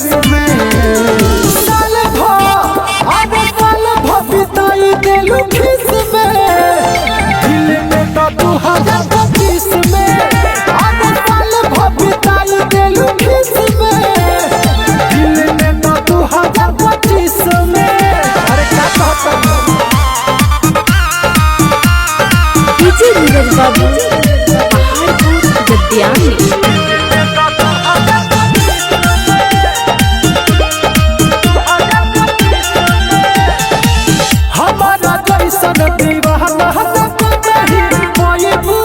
बीस में साल भर बिताई देलू खीस में दिल में तो 2025 में साल भर बिताई देलू खीस में दिल में तो 2025 में। अरे क्या कहता डीजे नीरज बाबू पहाड़पुर गद्यानी। हमारा जैसन दीवाना नहीं पाएबू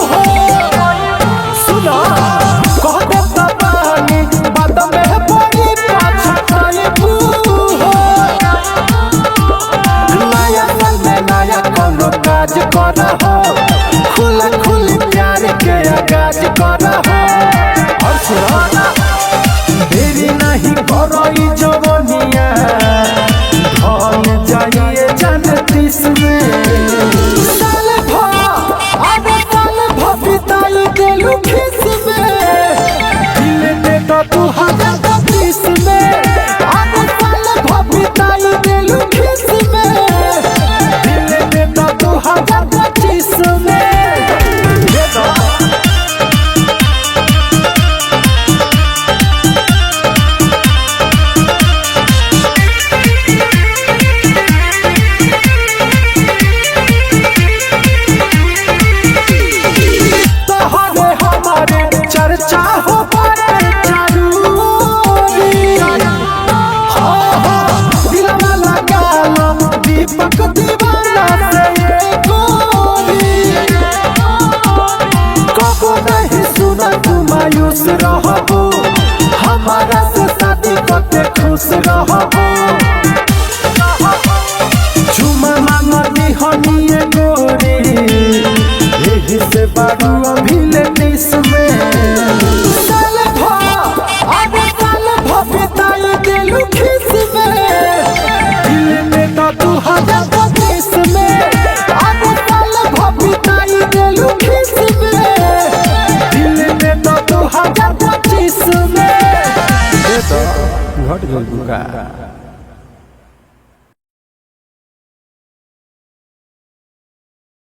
हो सुना कह देता पानी बाद में बड़ी पछताएबू हो नया साल में नया कोनो काज कर हो खुला खुली प्यार के आगाज कर हो और सुना देरी नहीं करई जवनिया धन जाइए जनतीस में साल भर बिताई देलू खीस में दिल में तो 2025 में साल भर बिताई देलू खीस में दिल में तो 2025 में। चर्चा हो बाटे जरूरी दिलवा लगा लो दीपक दीवाना से ये गोरी कबो नहीं सुना तू मायूस रहबो हमारा से शादी करके खुश रहबो झुमा मांगनी हनिए गोरी यही से बारू अभी लेटिस में साल भर बिताई देलू खीस में दिल में तो 2025 में साल भर बिताई देलू खीस में दिल में तो 2025 में। घट गई का।